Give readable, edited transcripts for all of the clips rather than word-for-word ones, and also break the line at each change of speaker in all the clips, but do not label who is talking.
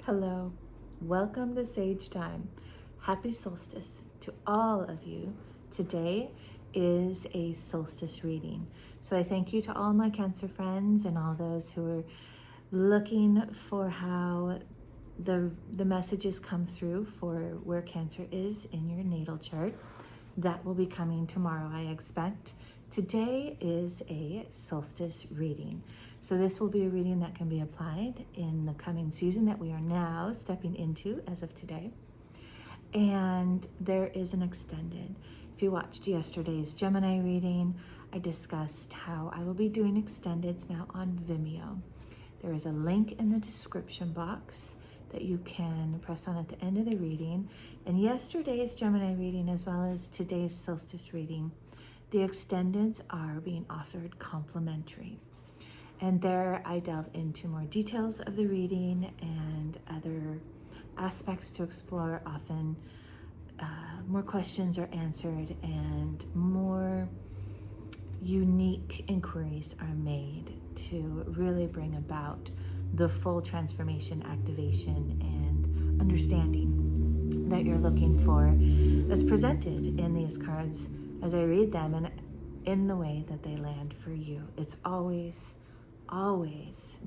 Hello, welcome to Sage Thyme. Happy solstice to all of you. Today is a solstice reading. So I thank you to all my Cancer friends and all those who are looking for how the messages come through for where Cancer is in your natal chart. That will be coming tomorrow, I expect. Today is a solstice reading. So this will be a reading that can be applied in the coming season that we are now stepping into as of today. And there is an extended. If you watched yesterday's Gemini reading, I discussed how I will be doing extendeds now on Vimeo. There is a link in the description box that you can press on at the end of the reading. And yesterday's Gemini reading, as well as today's solstice reading, the extendeds are being offered complimentary. And there I delve into more details of the reading and other aspects to explore. Often more questions are answered and more unique inquiries are made to really bring about the full transformation, activation, and understanding that you're looking for that's presented in these cards as I read them and in the way that they land for you. It's always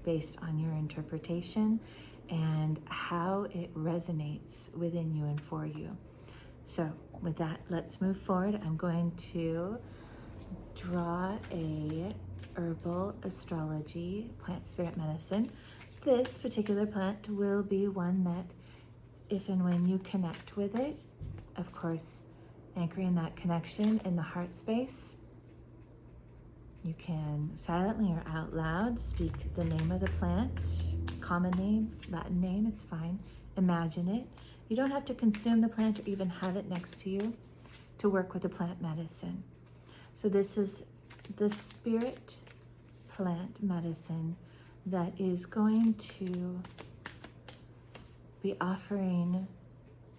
based on your interpretation and how it resonates within you and for you. So with that, let's move forward. I'm going to draw a Herbal Astrology plant spirit medicine. This particular plant will be one that if and when you connect with it, of course, anchoring that connection in the heart space, you can silently or out loud speak the name of the plant, common name, Latin name, it's fine. Imagine it. You don't have to consume the plant or even have it next to you to work with the plant medicine. So this is the spirit plant medicine that is going to be offering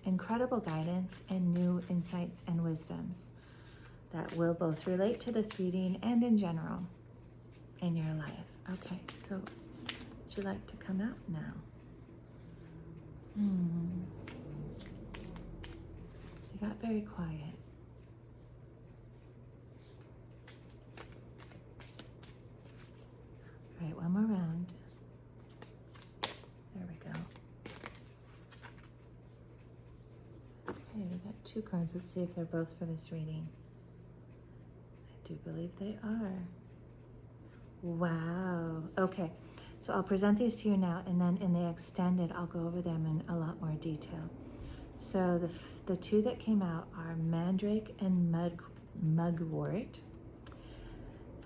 incredible guidance and new insights and wisdoms that will both relate to this reading and in general in your life. Okay, so would you like to come out now? You got very quiet. All right, one more round. There we go. Okay, we got two cards. Let's see if they're both for this reading. I do believe they are. Wow. Okay, so I'll present these to you now, and then in the extended, I'll go over them in a lot more detail. So the two that came out are Mandrake and Mugwort.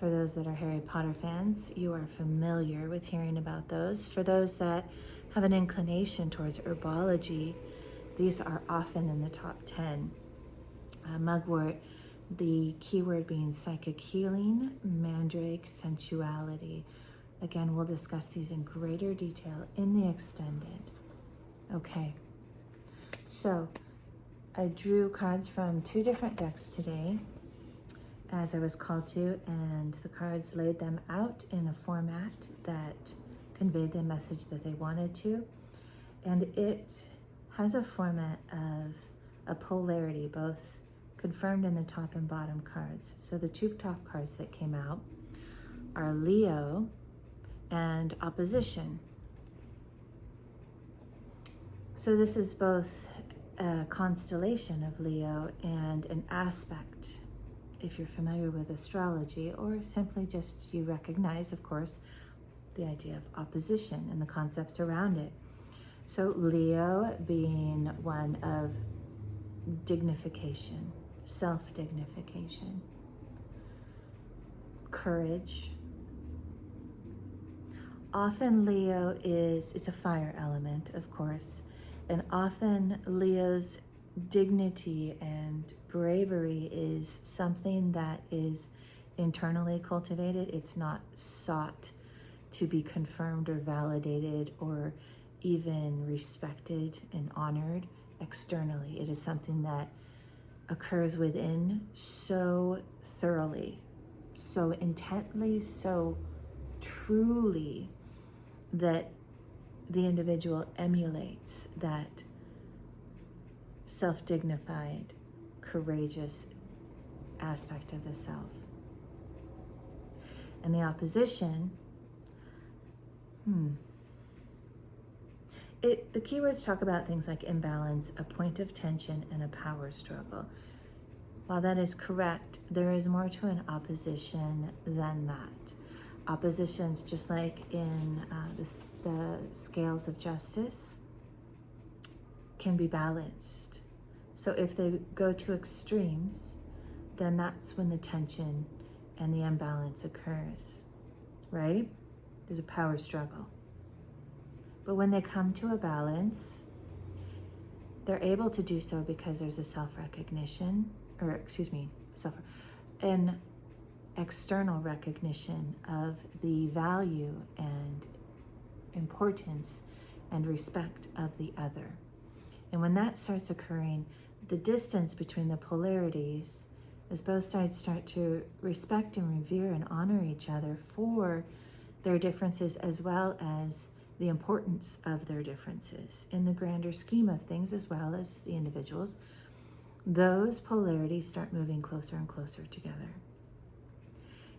For those that are Harry Potter fans, you are familiar with hearing about those. For those that have an inclination towards herbology, these are often in the top 10. Mugwort, the keyword being psychic healing, Mandrake, sensuality. Again, we'll discuss these in greater detail in the extended. Okay, so I drew cards from two different decks today, as I was called to, and the cards laid them out in a format that conveyed the message that they wanted to. And it has a format of a polarity, both confirmed in the top and bottom cards. So the two top cards that came out are Leo and opposition. So this is both a constellation of Leo and an aspect, if you're familiar with astrology, or simply just you recognize, of course, the idea of opposition and the concepts around it. So Leo being one of dignification, self-dignification, courage. Often Leo it's a fire element, of course, and often Leo's dignity and bravery is something that is internally cultivated. It's not sought to be confirmed or validated or even respected and honored externally. It is something that occurs within so thoroughly, so intently, so truly, that the individual emulates that self-dignified, courageous aspect of the self. And the opposition, the keywords talk about things like imbalance, a point of tension, and a power struggle. While that is correct, there is more to an opposition than that. Oppositions, just like in the scales of justice, can be balanced. So if they go to extremes, then that's when the tension and the imbalance occurs, right? There's a power struggle. But when they come to a balance, they're able to do so because there's a self-recognition, an external recognition of the value and importance and respect of the other. And when that starts occurring, the distance between the polarities, as both sides start to respect and revere and honor each other for their differences, as well as the importance of their differences in the grander scheme of things, as well as the individuals, those polarities start moving closer and closer together.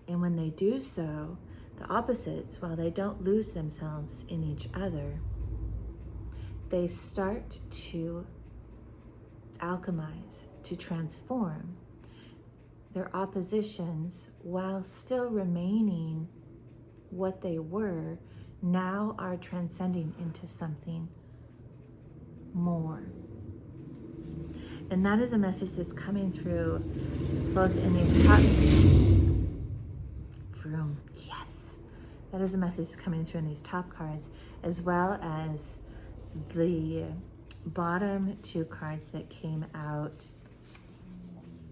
And when they do so, the opposites, while they don't lose themselves in each other, they start to alchemize, to transform their oppositions, while still remaining what they were, now are transcending into something more. And that is a message that's coming through both in these top... Yes. That is a message coming through in these top cards, as well as the bottom two cards that came out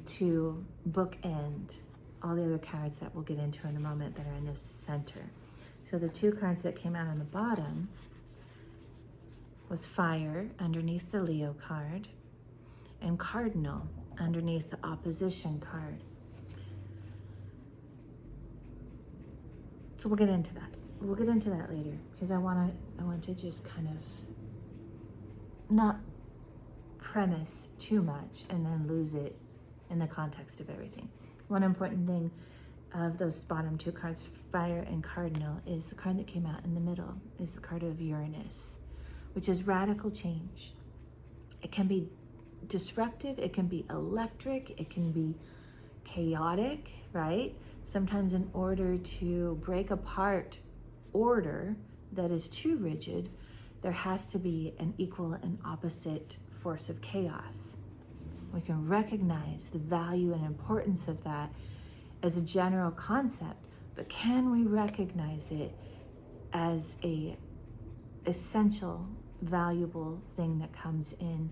to bookend all the other cards that we'll get into in a moment that are in this center. So the two cards that came out on the bottom was Fire underneath the Leo card and Cardinal underneath the Opposition card. So we'll get into that. We'll get into that later, because I want to just kind of not premise too much and then lose it in the context of everything. One important thing of those bottom two cards, Fire and Cardinal, is the card that came out in the middle is the card of Uranus, which is radical change. It can be disruptive, it can be electric, it can be chaotic, right? Sometimes in order to break apart order that is too rigid, there has to be an equal and opposite force of chaos. We can recognize the value and importance of that as a general concept, but can we recognize it as a essential, valuable thing that comes in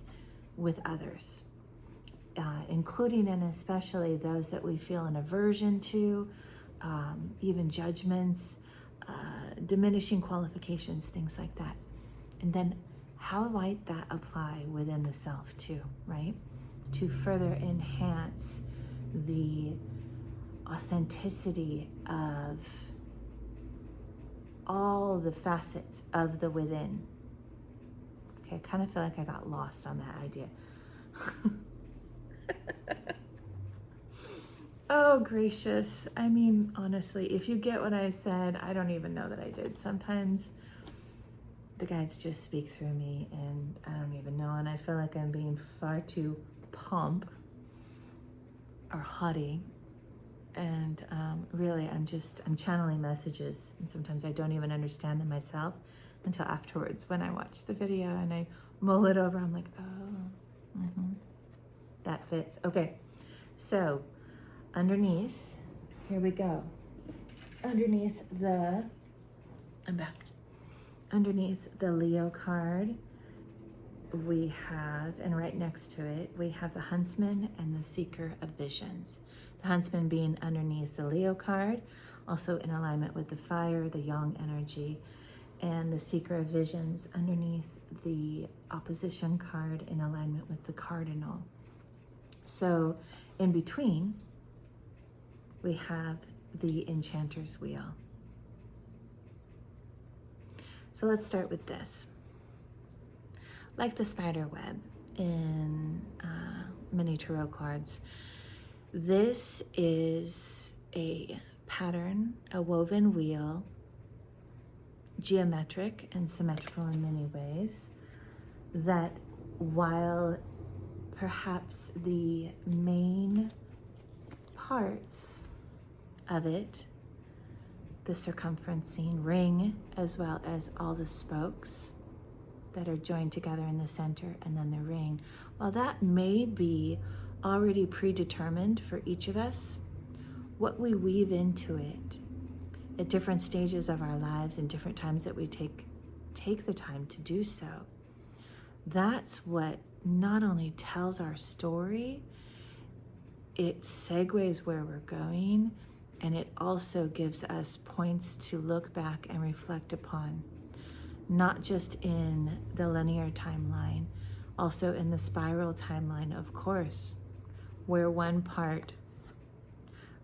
with others, including and especially those that we feel an aversion to, even judgments, diminishing qualifications, things like that. And then how might that apply within the self too, right? To further enhance the authenticity of all the facets of the within. Okay, I kind of feel like I got lost on that idea. Oh, gracious. I mean, honestly, if you get what I said, I don't even know that I did. Sometimes the guides just speak through me and I don't even know. And I feel like I'm being far too plump or haughty. And really, I'm channeling messages. And sometimes I don't even understand them myself until afterwards when I watch the video and I mull it over. I'm like, oh, that fits. Okay, so underneath, here we go. Underneath the, I'm back. Underneath the Leo card, we have, and right next to it, we have the Huntsman and the Seeker of Visions. The Huntsman being underneath the Leo card, also in alignment with the Fire, the Yang energy, and the Seeker of Visions underneath the Opposition card in alignment with the Cardinal. So in between, we have the Enchanter's Wheel. So let's start with this. Like the spider web in many tarot cards, this is a pattern, a woven wheel, geometric and symmetrical in many ways, that while perhaps the main parts of it, the circumferencing ring, as well as all the spokes that are joined together in the center, and then the ring, while that may be already predetermined for each of us, what we weave into it at different stages of our lives and different times that we take the time to do so, that's what not only tells our story, it segues where we're going, and it also gives us points to look back and reflect upon, not just in the linear timeline, also in the spiral timeline, of course, where one part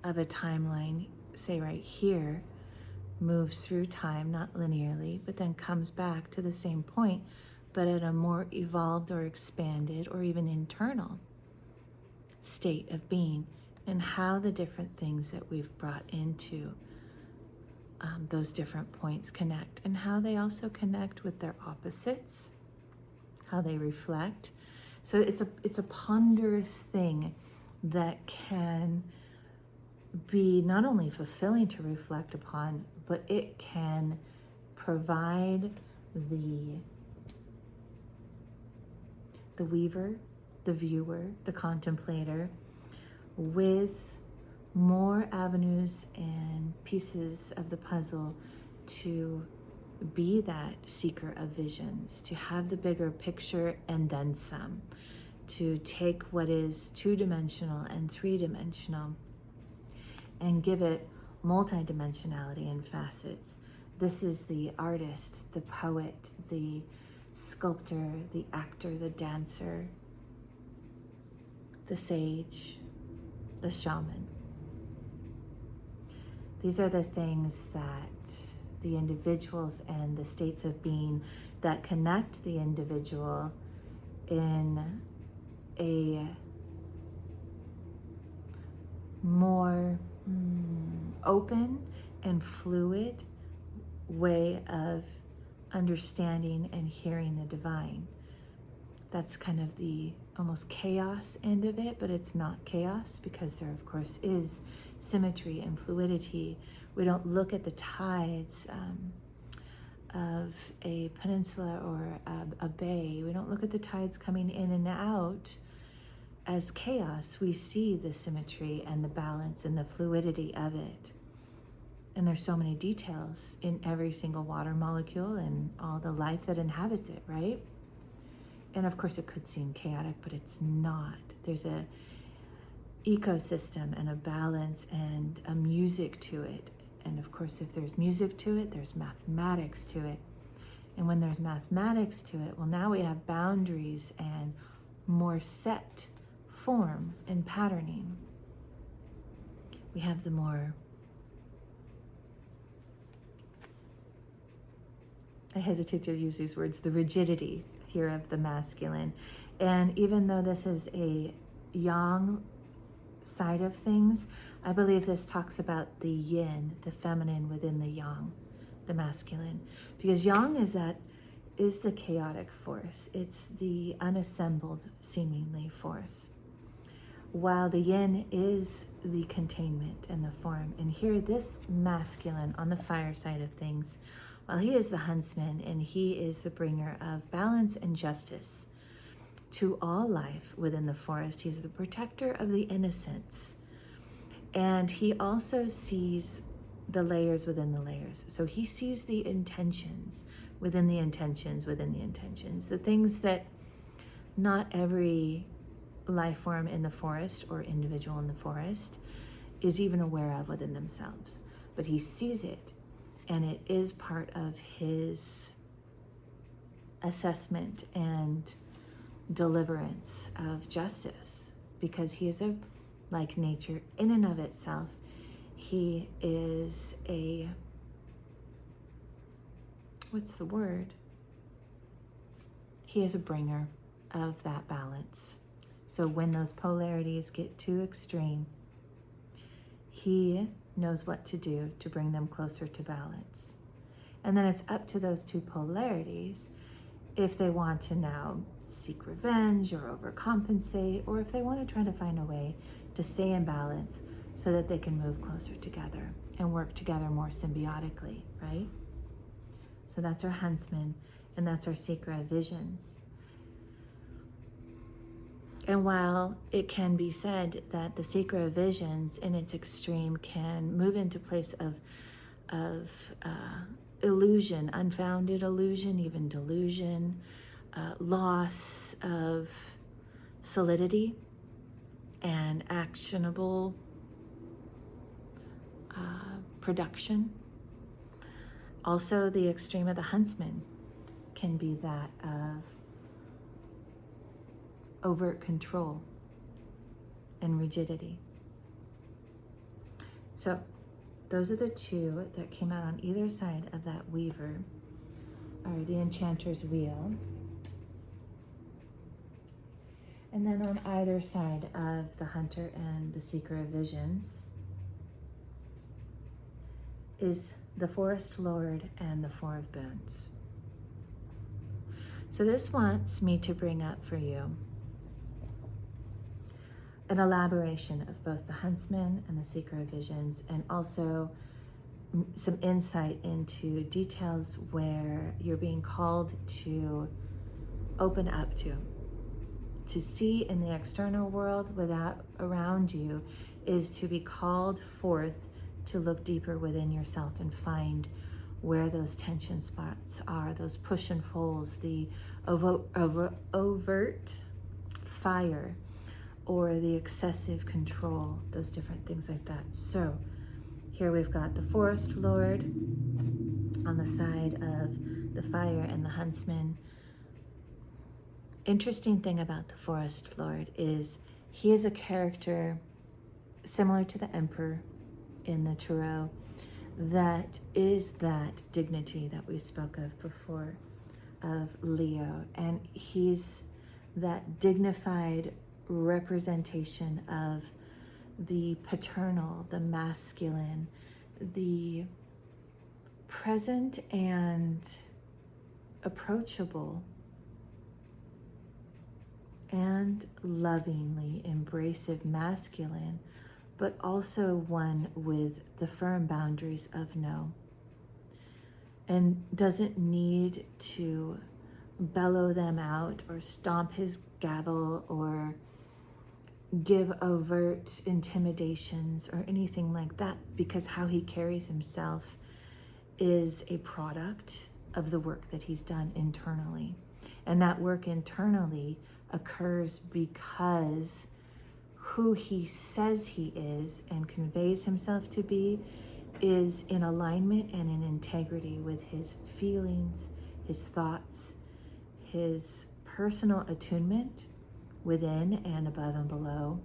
of a timeline, say right here, moves through time, not linearly, but then comes back to the same point, but at a more evolved or expanded or even internal state of being, and how the different things that we've brought into those different points connect, and how they also connect with their opposites, how they reflect. So it's a ponderous thing that can be not only fulfilling to reflect upon, but it can provide the weaver, the viewer, the contemplator with more avenues and pieces of the puzzle to be that seeker of visions, to have the bigger picture and then some, to take what is two-dimensional and three-dimensional and give it multidimensionality and facets. This is the artist, the poet, the sculptor, the actor, the dancer, the sage, the shaman. These are the things that the individuals and the states of being that connect the individual in a more open and fluid way of understanding and hearing the divine. That's kind of the almost chaos end of it, but it's not chaos because there, of course, is symmetry and fluidity. We don't look at the tides of a peninsula or a bay. We don't look at the tides coming in and out as chaos. We see the symmetry and the balance and the fluidity of it. And there's so many details in every single water molecule and all the life that inhabits it, right? And of course it could seem chaotic, but it's not. There's a ecosystem and a balance and a music to it. And of course, if there's music to it, there's mathematics to it. And when there's mathematics to it, well, now we have boundaries and more set form and patterning. We have the more, I hesitate to use these words, the rigidity here of the masculine. And even though this is a yang side of things, I believe this talks about the yin, the feminine within the yang, the masculine. Because yang is the chaotic force. It's the unassembled, seemingly, force. While the yin is the containment and the form. And here, this masculine on the fire side of things, while he is the huntsman and he is the bringer of balance and justice to all life within the forest, he's the protector of the innocents. And he also sees the layers within the layers. So he sees the intentions within the intentions within the intentions, the things that not every life form in the forest or individual in the forest is even aware of within themselves. But he sees it, and it is part of his assessment and deliverance of justice, because he is like nature in and of itself. He is a what's the word? He is a bringer of that balance. So when those polarities get too extreme, he knows what to do to bring them closer to balance. And then it's up to those two polarities if they want to now seek revenge or overcompensate, or if they want to try to find a way to stay in balance so that they can move closer together and work together more symbiotically, right? So that's our huntsman, and that's our seeker of visions. And while it can be said that the seeker of visions in its extreme can move into a place of illusion, unfounded illusion, even delusion, loss of solidity and actionable production. Also, the extreme of the huntsman can be that of overt control and rigidity. So those are the two that came out on either side of that weaver, or the enchanter's wheel. And then on either side of the hunter and the seeker of visions is the forest lord and the four of bones. So this wants me to bring up for you an elaboration of both the huntsman and the seeker of visions, and also some insight into details where you're being called to open up to see in the external world without around you, is to be called forth to look deeper within yourself and find where those tension spots are, those push and pulls, the overt fire, or the excessive control, those different things like that. So here we've got the forest lord on the side of the fire and the huntsman. Interesting thing about the forest lord is he is a character similar to the emperor in the tarot, that is that dignity that we spoke of before, of Leo. And he's that dignified representation of the paternal, the masculine, the present and approachable and lovingly embracive masculine, but also one with the firm boundaries of no, and doesn't need to bellow them out or stomp his gavel or give overt intimidations or anything like that, because how he carries himself is a product of the work that he's done internally. And that work internally occurs because who he says he is and conveys himself to be is in alignment and in integrity with his feelings, his thoughts, his personal attunement within and above and below,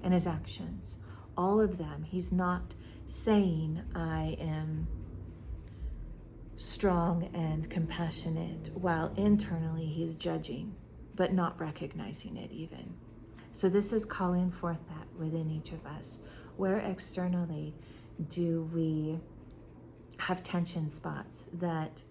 and his actions. All of them. He's not saying, I am strong and compassionate, while internally he's judging, but not recognizing it even. So this is calling forth that within each of us. Where externally do we have tension spots that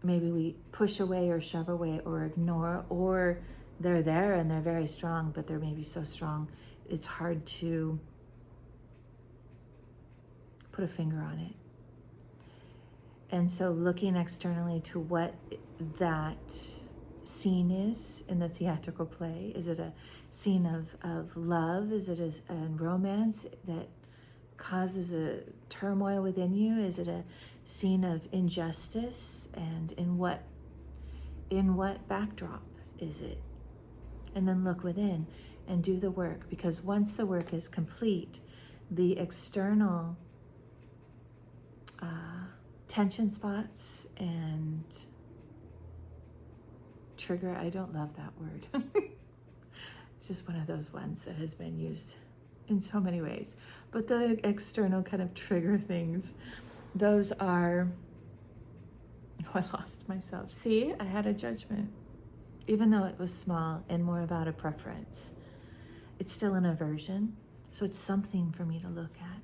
maybe we push away or shove away or ignore, or they're there and they're very strong, but they're maybe so strong it's hard to put a finger on it. And so looking externally to what that scene is in the theatrical play. Is it a scene of love? Is it a romance that causes a turmoil within you? Is it a scene of injustice? And in what backdrop is it? And then look within and do the work, because once the work is complete, the external tension spots and trigger, I don't love that word. It's just one of those ones that has been used in so many ways. But the external kind of trigger things, those are I lost myself. See, I had a judgment. Even though it was small and more about a preference, it's still an aversion. So it's something for me to look at.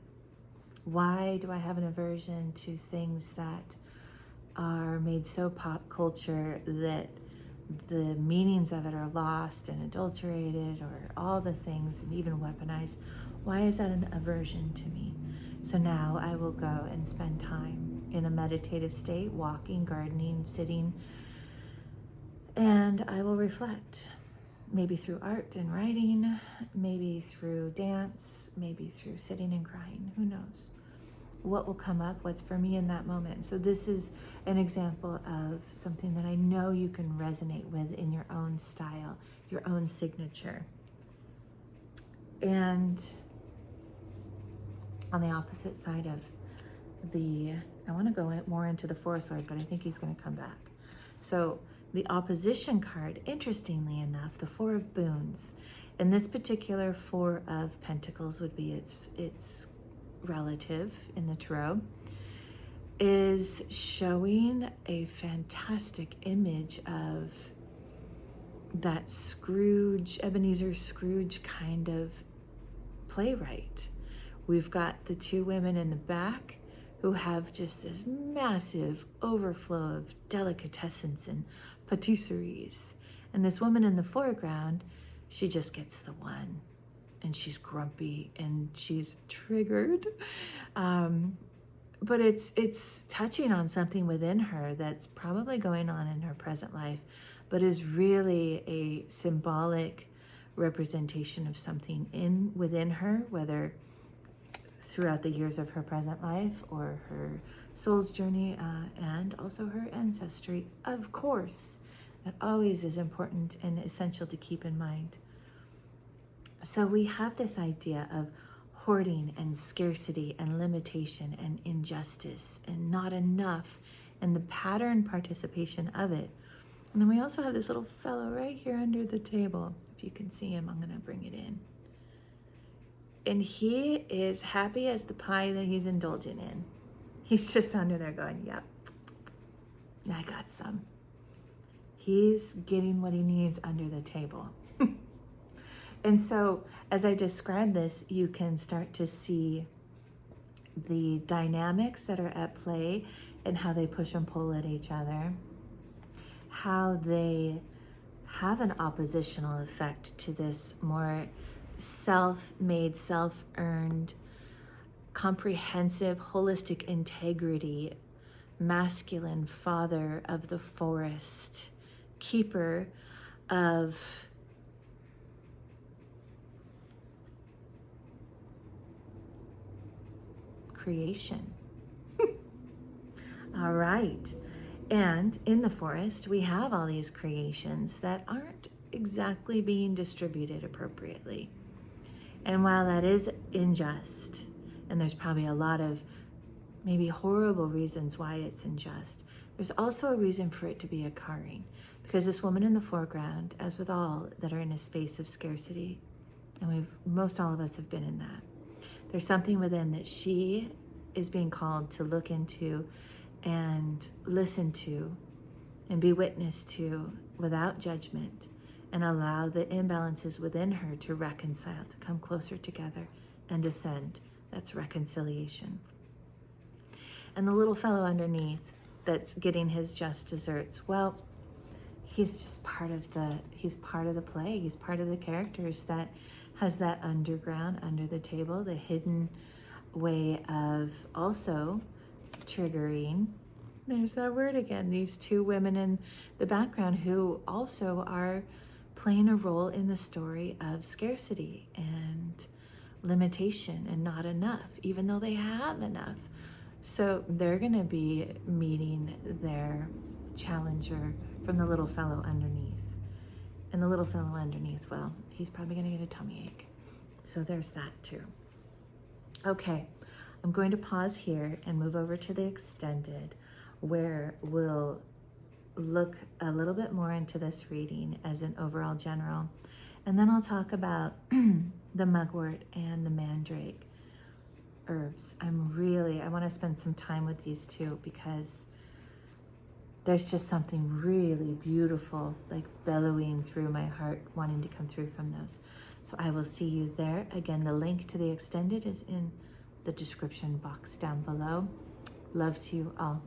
Why do I have an aversion to things that are made so pop culture that the meanings of it are lost and adulterated, or all the things, and even weaponized? Why is that an aversion to me? So now I will go and spend time in a meditative state, walking, gardening, sitting, and I will reflect. Maybe through art and writing, maybe through dance, maybe through sitting and crying. Who knows? What will come up, what's for me in that moment. So this is an example of something that I know you can resonate with in your own style, your own signature. And on the opposite side of I want to go more into the Forest Lord, but I think he's going to come back. So the opposition card, interestingly enough, the Four of Boons. In this particular Four of Pentacles would be its relative in the tarot, is showing a fantastic image of that Scrooge, Ebenezer Scrooge kind of playwright. We've got the two women in the back who have just this massive overflow of delicatessens and patisseries. And this woman in the foreground, she just gets the one. And she's grumpy and she's triggered. But it's touching on something within her that's probably going on in her present life, but is really a symbolic representation of something within her, whether throughout the years of her present life or her soul's journey, and also her ancestry, of course. That always is important and essential to keep in mind. So we have this idea of hoarding and scarcity and limitation and injustice and not enough and the pattern participation of it. And then we also have this little fellow right here under the table. If you can see him, I'm going to bring it in. And he is happy as the pie that he's indulging in. He's just under there going, yep, I got some. He's getting what he needs under the table. And so as I describe this, you can start to see the dynamics that are at play and how they push and pull at each other, how they have an oppositional effect to this more self-made, self-earned, comprehensive, holistic integrity, masculine father of the forest, keeper of creation. All right. And in the forest, we have all these creations that aren't exactly being distributed appropriately. And while that is unjust, and there's probably a lot of maybe horrible reasons why it's unjust, there's also a reason for it to be occurring. Because this woman in the foreground, as with all that are in a space of scarcity, and most all of us have been in that, there's something within that she is being called to look into and listen to and be witness to without judgment, and allow the imbalances within her to reconcile, to come closer together and ascend. That's reconciliation. And the little fellow underneath that's getting his just desserts, well, he's just part of the play. He's part of the characters that has that underground, under the table, the hidden way of also triggering. There's that word again. These two women in the background who also are playing a role in the story of scarcity and limitation and not enough, even though they have enough. So they're going to be meeting their challenger from the little fellow underneath. And the little fellow underneath, well, he's probably going to get a tummy ache. So there's that too. Okay, I'm going to pause here and move over to the extended, where we'll look a little bit more into this reading as an overall general. And then I'll talk about the mugwort and the mandrake herbs. I want to spend some time with these two because there's just something really beautiful, like bellowing through my heart, wanting to come through from those. So I will see you there. Again, the link to the extended is in the description box down below. Love to you all.